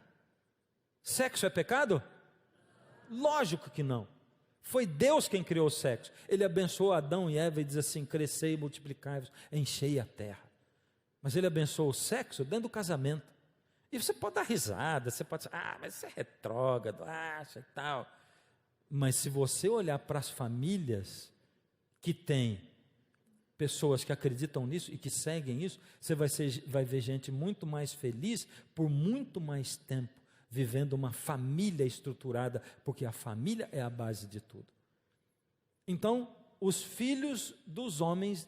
Sexo é pecado? Lógico que não. Foi Deus quem criou o sexo. Ele abençoou Adão e Eva e diz assim: crescei e multiplicai-vos, enchei a terra. Mas ele abençoou o sexo dentro do casamento. E você pode dar risada, você pode dizer, mas isso é retrógrado, acha e tal. Mas se você olhar para as famílias que têm pessoas que acreditam nisso e que seguem isso, você vai ver gente muito mais feliz por muito mais tempo, vivendo uma família estruturada, porque a família é a base de tudo. Então, os filhos dos homens,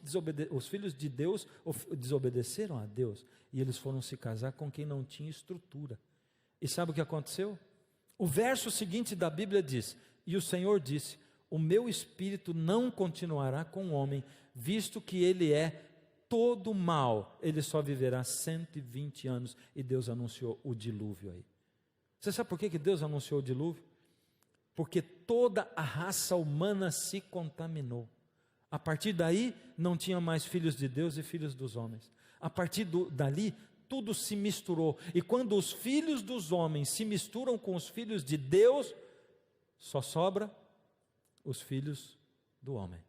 os filhos de Deus, desobedeceram a Deus, e eles foram se casar com quem não tinha estrutura. E sabe o que aconteceu? O verso seguinte da Bíblia diz: e o Senhor disse, o meu espírito não continuará com o homem, visto que ele é todo mal, ele só viverá 120 anos, e Deus anunciou o dilúvio aí. Você sabe por que Deus anunciou o dilúvio? Porque toda a raça humana se contaminou. A partir daí, não tinha mais filhos de Deus e filhos dos homens. A partir dali, tudo se misturou. E quando os filhos dos homens se misturam com os filhos de Deus, só sobra os filhos do homem.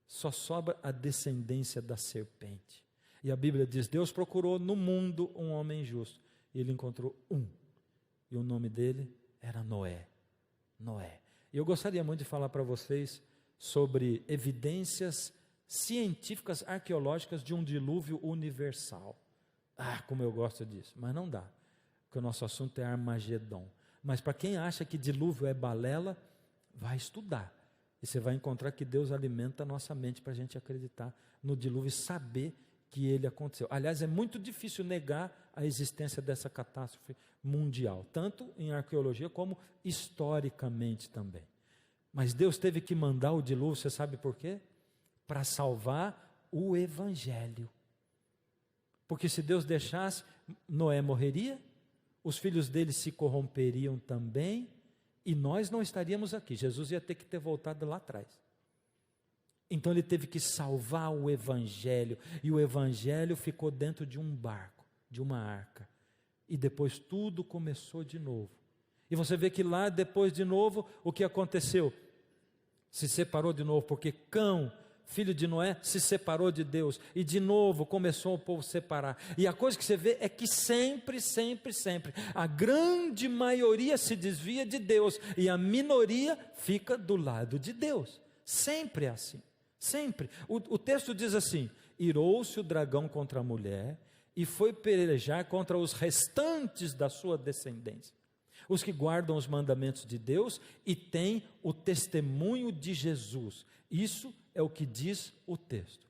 Só sobra a descendência da serpente. E a Bíblia diz, Deus procurou no mundo um homem justo. E ele encontrou um. E o nome dele era Noé. Noé. E eu gostaria muito de falar para vocês sobre evidências científicas, arqueológicas de um dilúvio universal. Como eu gosto disso. Mas não dá, porque o nosso assunto é Armagedon. Mas para quem acha que dilúvio é balela, vai estudar. E você vai encontrar que Deus alimenta a nossa mente para a gente acreditar no dilúvio e saber que ele aconteceu. Aliás, é muito difícil negar a existência dessa catástrofe mundial, tanto em arqueologia como historicamente também. Mas Deus teve que mandar o dilúvio, você sabe por quê? Para salvar o evangelho. Porque se Deus deixasse, Noé morreria, os filhos dele se corromperiam também, e nós não estaríamos aqui. Jesus ia ter que ter voltado lá atrás. Então ele teve que salvar o evangelho, e o evangelho ficou dentro de um barco, de uma arca. E depois tudo começou de novo. E você vê que lá depois de novo, o que aconteceu? Se separou de novo, porque Cão, filho de Noé, se separou de Deus. E de novo começou o povo a separar. E a coisa que você vê é que sempre, a grande maioria se desvia de Deus. E a minoria fica do lado de Deus. Sempre é assim. Sempre. O texto diz assim: irou-se o dragão contra a mulher e foi pelejar contra os restantes da sua descendência, os que guardam os mandamentos de Deus e têm o testemunho de Jesus. Isso é o que diz o texto.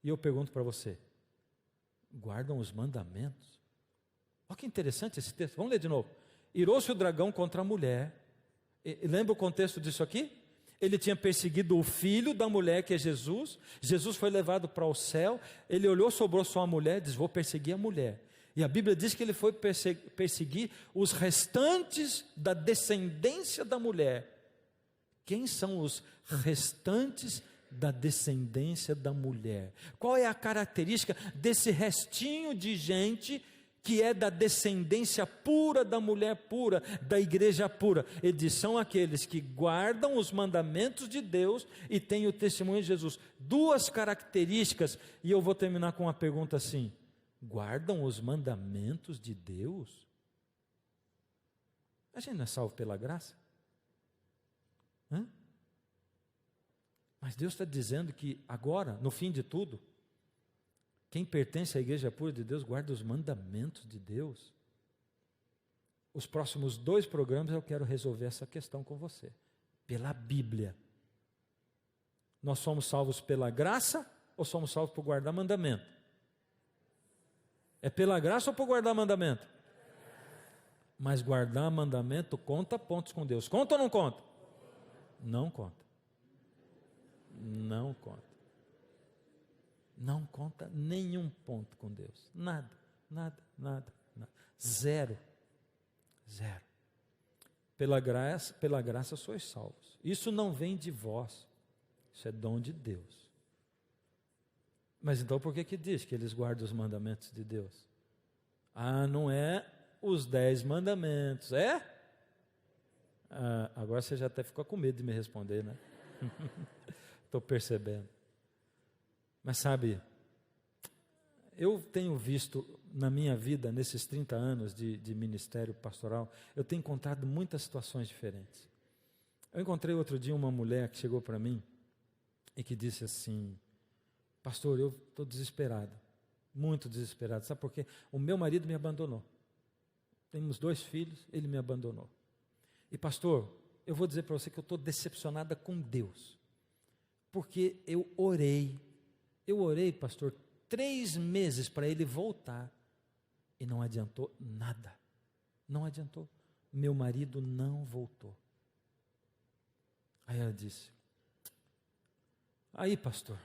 E eu pergunto para você: guardam os mandamentos? Olha que interessante esse texto. Vamos ler de novo. Irou-se o dragão contra a mulher. Lembra o contexto disso aqui? Ele tinha perseguido o filho da mulher, que é Jesus. Jesus foi levado para o céu. Ele olhou, sobrou só a mulher, diz: vou perseguir a mulher. E a Bíblia diz que ele foi perseguir os restantes da descendência da mulher. Quem são os restantes da descendência da mulher? Qual é a característica desse restinho de gente que é da descendência pura da mulher pura, da igreja pura? Ele diz: são aqueles que guardam os mandamentos de Deus e têm o testemunho de Jesus. Duas características, e eu vou terminar com uma pergunta assim: guardam os mandamentos de Deus? A gente não é salvo pela graça? Mas Deus está dizendo que agora, no fim de tudo, quem pertence à igreja pura de Deus guarda os mandamentos de Deus. Os próximos 2 programas eu quero resolver essa questão com você. Pela Bíblia. Nós somos salvos pela graça ou somos salvos por guardar mandamento? É pela graça ou por guardar mandamento? Mas guardar mandamento conta pontos com Deus. Conta ou não conta? Não conta. Não conta. Não conta nenhum ponto com Deus. Nada. Zero. Pela graça sois salvos. Isso não vem de vós. Isso é dom de Deus. Mas então por que diz que eles guardam os mandamentos de Deus? Não é os 10 mandamentos, é? Agora você já até ficou com medo de me responder, né? Estou percebendo. Mas sabe, eu tenho visto na minha vida, nesses 30 anos de ministério pastoral, eu tenho encontrado muitas situações diferentes. Eu encontrei outro dia uma mulher que chegou para mim e que disse assim: pastor, eu estou desesperado, muito desesperado. Sabe por quê? O meu marido me abandonou. Temos 2 filhos, ele me abandonou. E pastor, eu vou dizer para você que eu estou decepcionada com Deus. Porque eu orei, pastor, 3 meses para ele voltar. E não adiantou nada. Não adiantou. Meu marido não voltou. Aí ela disse: aí pastor,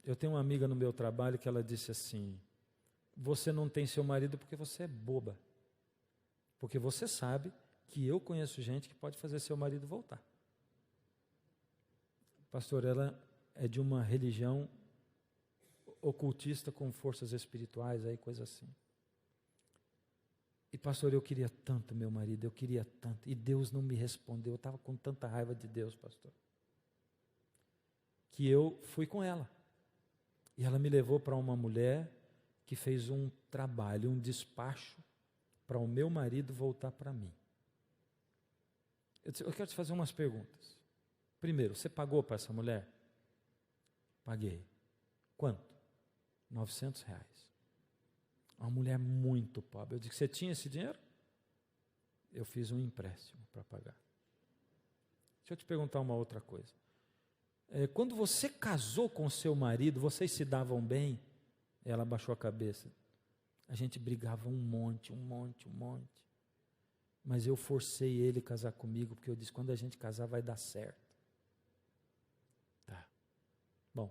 eu tenho uma amiga no meu trabalho que ela disse assim: você não tem seu marido porque você é boba. Porque você sabe que eu conheço gente que pode fazer seu marido voltar. Pastor, ela é de uma religião ocultista com forças espirituais, aí coisa assim. E pastor, eu queria tanto meu marido, eu queria tanto, e Deus não me respondeu. Eu estava com tanta raiva de Deus, pastor, que eu fui com ela. E ela me levou para uma mulher que fez um trabalho, um despacho, para o meu marido voltar para mim. Eu quero te fazer umas perguntas. Primeiro, você pagou para essa mulher? Paguei. Quanto? R$900. Uma mulher muito pobre. Eu disse: você tinha esse dinheiro? Eu fiz um empréstimo para pagar. Deixa eu te perguntar uma outra coisa. Quando você casou com seu marido, vocês se davam bem? Ela abaixou a cabeça. A gente brigava um monte. Mas eu forcei ele a casar comigo, porque eu disse: quando a gente casar vai dar certo. Tá. Bom.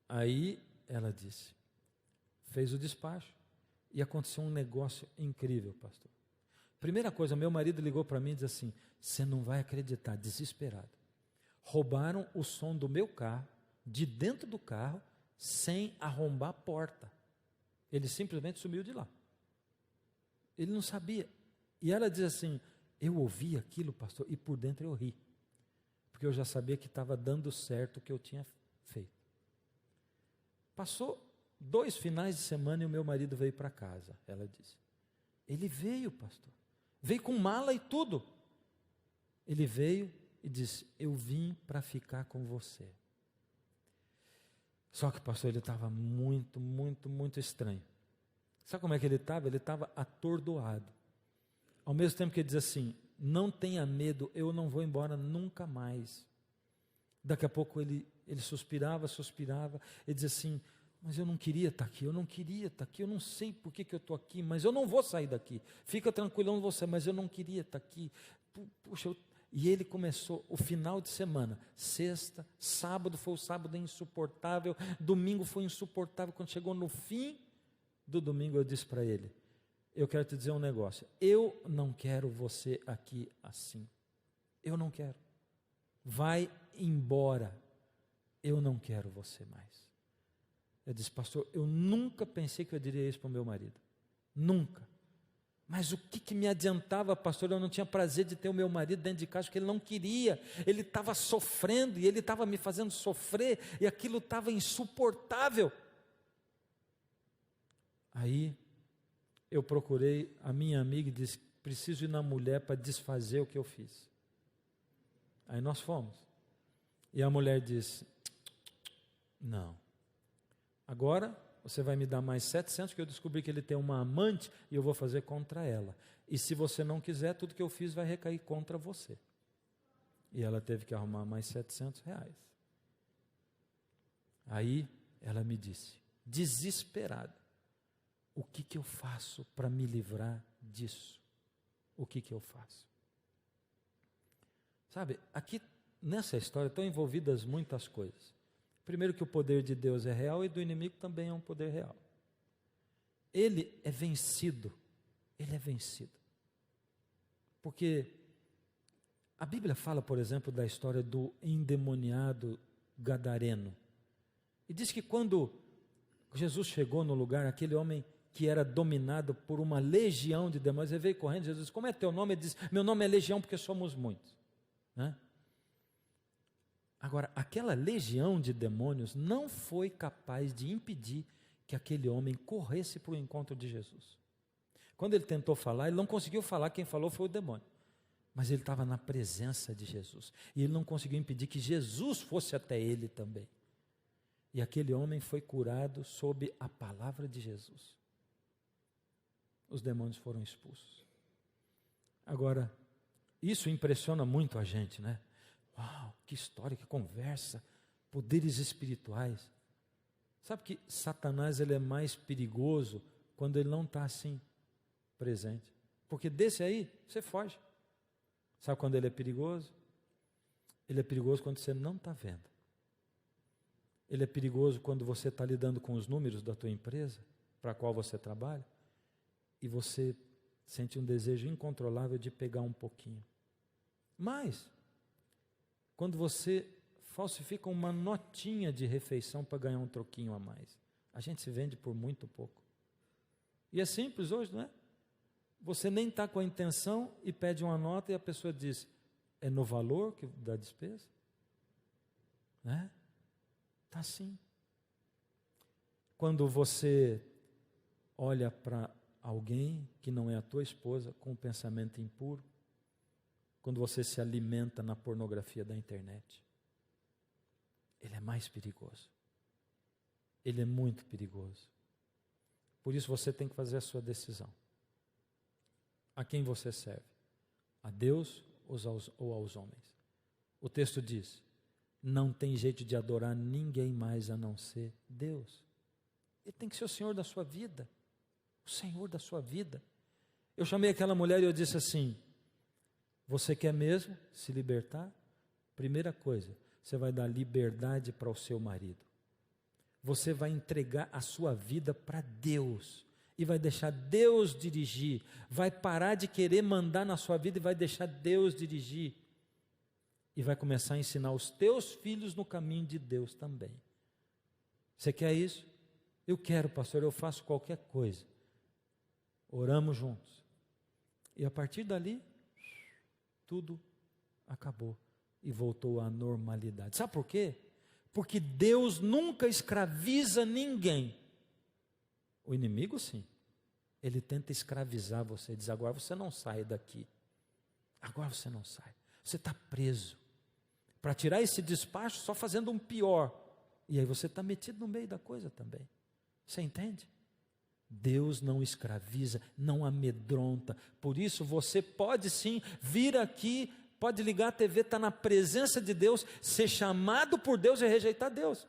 Aí ela disse, fez o despacho, e aconteceu um negócio incrível, pastor. Primeira coisa, meu marido ligou para mim e disse assim: você não vai acreditar, desesperado. Roubaram o som do meu carro, de dentro do carro, sem arrombar a porta. Ele simplesmente sumiu de lá. Ele não sabia. E ela diz assim, eu ouvi aquilo, pastor, e por dentro eu ri, porque eu já sabia que estava dando certo o que eu tinha feito. Passou 2 finais de semana e o meu marido veio para casa, ela disse. Ele veio, pastor, veio com mala e tudo. Ele veio e disse, eu vim para ficar com você. Só que, pastor, ele estava muito, muito, muito estranho. Sabe como é que ele estava? Ele estava atordoado. Ao mesmo tempo que ele diz assim, não tenha medo, eu não vou embora nunca mais. Daqui a pouco ele suspirava, ele dizia assim, mas eu não queria estar aqui, eu não sei por que eu estou aqui, mas eu não vou sair daqui. Fica tranquilão você, mas eu não queria estar aqui. Puxa, E ele começou o final de semana, sexta, sábado foi o sábado insuportável, domingo foi insuportável. Quando chegou no fim do domingo, eu disse para ele, eu quero te dizer um negócio, eu não quero você aqui assim, eu não quero, vai embora, eu não quero você mais. Eu disse, pastor, eu nunca pensei que eu diria isso para o meu marido, nunca. Mas o que me adiantava, pastor? Eu não tinha prazer de ter o meu marido dentro de casa, porque ele não queria, ele estava sofrendo, e ele estava me fazendo sofrer, e aquilo estava insuportável. Aí, eu procurei a minha amiga e disse, preciso ir na mulher para desfazer o que eu fiz. Aí nós fomos, e a mulher disse, não, agora você vai me dar mais 700, que eu descobri que ele tem uma amante, e eu vou fazer contra ela. E se você não quiser, tudo que eu fiz vai recair contra você. E ela teve que arrumar mais 700 reais. Aí, ela me disse, desesperada, o que eu faço para me livrar disso? O que eu faço? Sabe, aqui, nessa história, estão envolvidas muitas coisas. Primeiro que o poder de Deus é real e do inimigo também é um poder real. Ele é vencido. Porque a Bíblia fala, por exemplo, da história do endemoniado gadareno. E diz que quando Jesus chegou no lugar, aquele homem que era dominado por uma legião de demônios, ele veio correndo, Jesus disse, como é teu nome? Ele disse, meu nome é legião porque somos muitos. Né? Agora, aquela legião de demônios não foi capaz de impedir que aquele homem corresse para o encontro de Jesus. Quando ele tentou falar, ele não conseguiu falar, quem falou foi o demônio. Mas ele estava na presença de Jesus. E ele não conseguiu impedir que Jesus fosse até ele também. E aquele homem foi curado sob a palavra de Jesus. Os demônios foram expulsos. Agora, isso impressiona muito a gente, né? Uau, que história, que conversa, poderes espirituais. Sabe que Satanás ele é mais perigoso quando ele não está assim, presente. Porque desse aí, você foge. Sabe quando ele é perigoso? Ele é perigoso quando você não está vendo. Ele é perigoso quando você está lidando com os números da tua empresa, para a qual você trabalha, e você sente um desejo incontrolável de pegar um pouquinho. Mas quando você falsifica uma notinha de refeição para ganhar um troquinho a mais, a gente se vende por muito pouco. E é simples hoje, não é? Você nem está com a intenção e pede uma nota e a pessoa diz, é no valor da despesa? Né? Está assim. Quando você olha para alguém que não é a tua esposa com um pensamento impuro, quando você se alimenta na pornografia da internet, ele é mais perigoso. Ele é muito perigoso. Por isso você tem que fazer a sua decisão. A quem você serve? A Deus ou aos homens? O texto diz, não tem jeito de adorar ninguém mais a não ser Deus. Ele tem que ser o Senhor da sua vida. O Senhor da sua vida. Eu chamei aquela mulher e eu disse assim, você quer mesmo se libertar? Primeira coisa, você vai dar liberdade para o seu marido. Você vai entregar a sua vida para Deus. E vai deixar Deus dirigir. Vai parar de querer mandar na sua vida e vai deixar Deus dirigir. E vai começar a ensinar os teus filhos no caminho de Deus também. Você quer isso? Eu quero, pastor, eu faço qualquer coisa. Oramos juntos. E a partir dali, tudo acabou e voltou à normalidade. Sabe por quê? Porque Deus nunca escraviza ninguém. O inimigo, sim. Ele tenta escravizar você, diz: agora você não sai daqui. Agora você não sai. Você está preso. Para tirar esse despacho, só fazendo um pior. E aí você está metido no meio da coisa também. Você entende? Deus não escraviza, não amedronta. Por isso você pode sim vir aqui, pode ligar a TV, estar na presença de Deus, ser chamado por Deus e rejeitar Deus.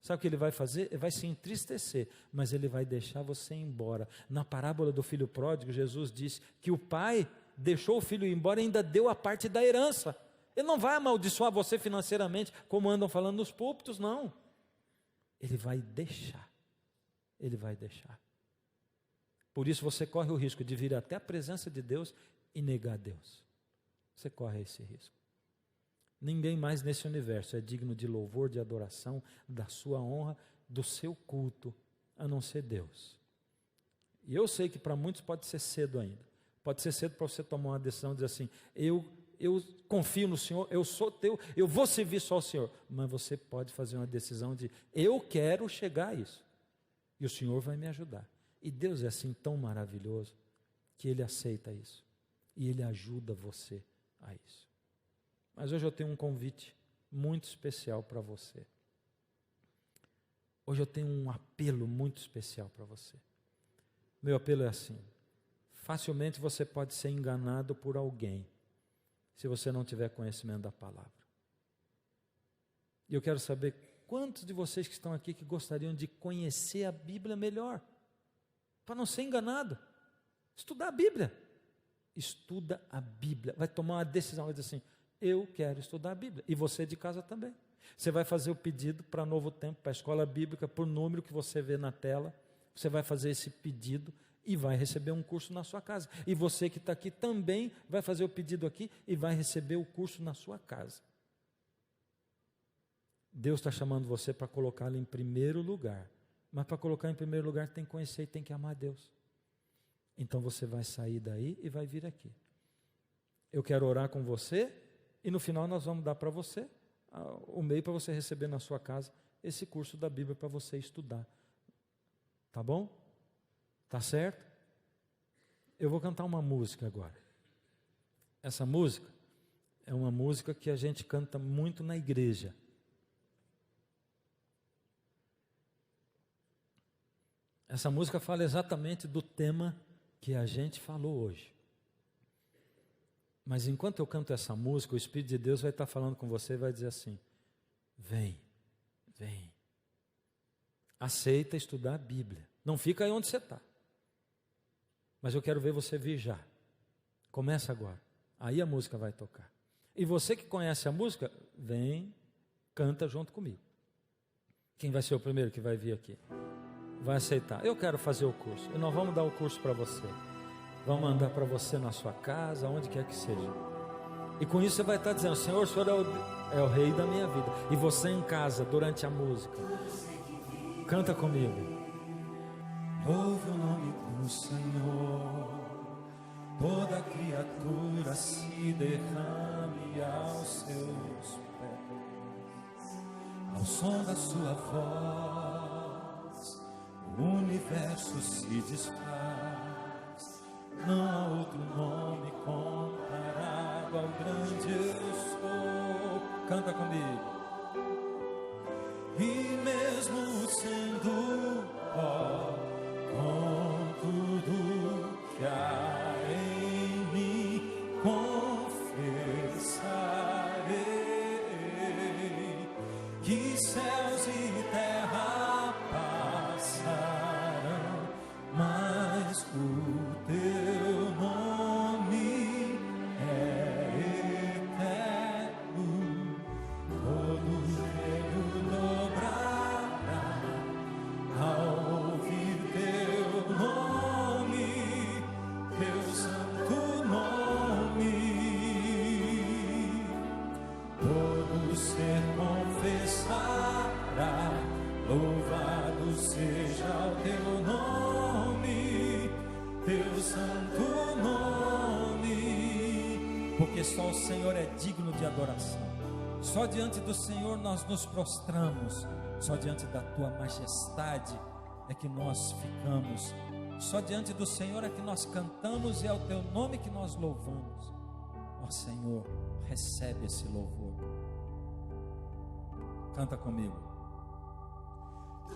Sabe o que ele vai fazer? Ele vai se entristecer, mas ele vai deixar você ir embora. Na parábola do filho pródigo, Jesus disse que o pai deixou o filho ir embora e ainda deu a parte da herança. Ele não vai amaldiçoar você financeiramente, como andam falando nos púlpitos, não. Ele vai deixar. Ele vai deixar. Por isso você corre o risco de vir até a presença de Deus e negar Deus. Você corre esse risco. Ninguém mais nesse universo é digno de louvor, de adoração, da sua honra, do seu culto, a não ser Deus. E eu sei que para muitos pode ser cedo ainda. Pode ser cedo para você tomar uma decisão e dizer assim: eu confio no Senhor, eu sou teu, eu vou servir só ao Senhor. Mas você pode fazer uma decisão de: eu quero chegar a isso. E o Senhor vai me ajudar. E Deus é assim tão maravilhoso que Ele aceita isso. E Ele ajuda você a isso. Mas hoje eu tenho um convite muito especial para você. Hoje eu tenho um apelo muito especial para você. Meu apelo é assim: facilmente você pode ser enganado por alguém, se você não tiver conhecimento da palavra. E eu quero saber quantos de vocês que estão aqui que gostariam de conhecer a Bíblia melhor, para não ser enganado. Estudar a Bíblia. Estuda a Bíblia. Vai tomar uma decisão, vai dizer assim: eu quero estudar a Bíblia. E você de casa também. Você vai fazer o pedido para Novo Tempo, para a escola bíblica, por número que você vê na tela. Você vai fazer esse pedido e vai receber um curso na sua casa. E você que está aqui também vai fazer o pedido aqui e vai receber o curso na sua casa. Deus está chamando você para colocá-lo em primeiro lugar. Mas para colocar em primeiro lugar tem que conhecer e tem que amar Deus. Então você vai sair daí e vai vir aqui. Eu quero orar com você e no final nós vamos dar para você o meio para você receber na sua casa esse curso da Bíblia para você estudar. Tá bom? Tá certo? Eu vou cantar uma música agora. Essa música é uma música que a gente canta muito na igreja. Essa música fala exatamente do tema que a gente falou hoje. Mas enquanto eu canto essa música, o Espírito de Deus vai estar falando com você e vai dizer assim: vem, vem. Aceita estudar a Bíblia. Não fica aí onde você está. Mas eu quero ver você vir já. Começa agora. Aí a música vai tocar. E você que conhece a música, vem, canta junto comigo. Quem vai ser o primeiro que vai vir aqui? Vai aceitar. Eu quero fazer o curso. E nós vamos dar o curso para você. Vamos mandar para você na sua casa, onde quer que seja. E com isso você vai estar dizendo: Senhor, o Senhor é o rei da minha vida. E você em casa, durante a música, canta comigo.
Louve o nome do Senhor, toda criatura se derrame aos seus pés. Ao som da sua voz, o universo se desfaz. Não há outro nome comparado ao grande eu sou. Canta comigo. E mesmo sendo pó, com tudo que há em mim, confessarei que céus e terra passarão, mas o teu nome é eterno. Todo joelho dobrará ao ouvir teu nome, teu santo nome. Todo ser confessará, louvado seja o teu nome. teu santo nome,
porque só o Senhor é digno de adoração. Só diante do Senhor nós nos prostramos, só diante da tua majestade é que nós ficamos, só diante do Senhor é que nós cantamos e é o teu nome que nós louvamos. Ó Senhor, recebe esse louvor. Canta comigo.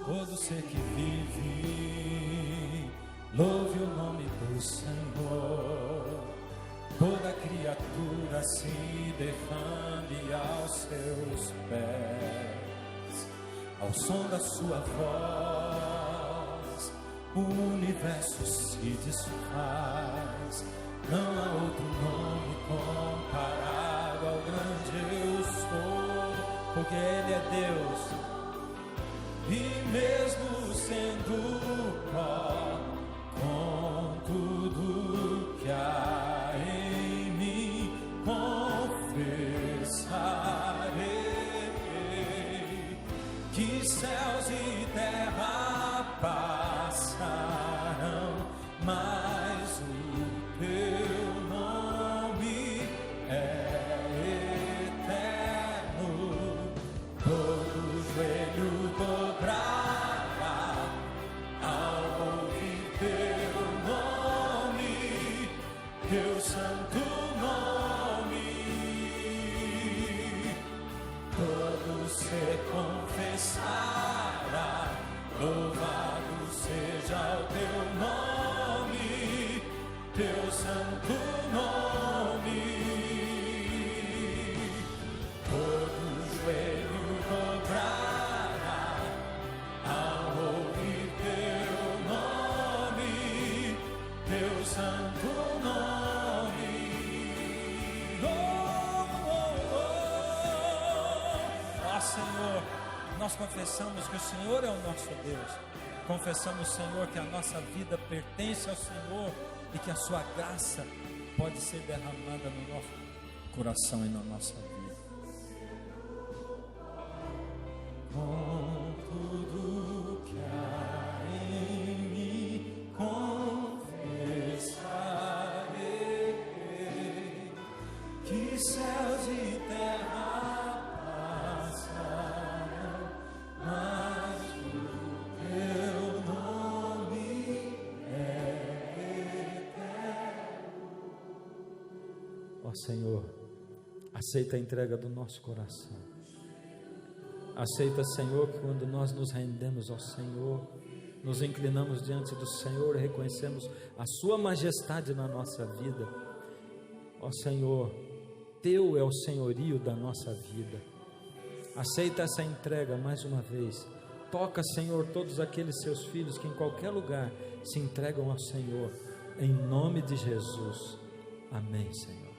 todo ser que vive, louve o nome do Senhor. Toda criatura se derrame aos seus pés, ao som da sua voz, o universo se desfaz. Não há outro nome comparado ao grande eu sou, porque Ele é Deus, e mesmo sendo pó, com tudo que há em mim, confessarei que céus e terra passarão, mas o teu nome é eterno. Todo joelho dobrará ao ouvir teu nome, teu santo nome. Todo ser confessará, louvado seja o teu nome, teu santo nome. Todo joelho dobrará ao ouvir teu nome, teu santo nome.
Ó Senhor, nós confessamos que o Senhor é o nosso Deus. Confessamos, Senhor, que a nossa vida pertence ao Senhor e que a sua graça pode ser derramada no nosso coração e na nossa vida.
Com tudo que há em mim, confessarei que céus e terra passarão, mas o teu nome é eterno.
Ó Senhor, aceita a entrega do nosso coração. Aceita, Senhor, que quando nós nos rendemos ao Senhor, nos inclinamos diante do Senhor e reconhecemos a sua majestade na nossa vida. Ó Senhor, teu é o senhorio da nossa vida. Aceita essa entrega mais uma vez. Toca, Senhor, todos aqueles seus filhos que em qualquer lugar se entregam ao Senhor, em nome de Jesus. Amém, Senhor.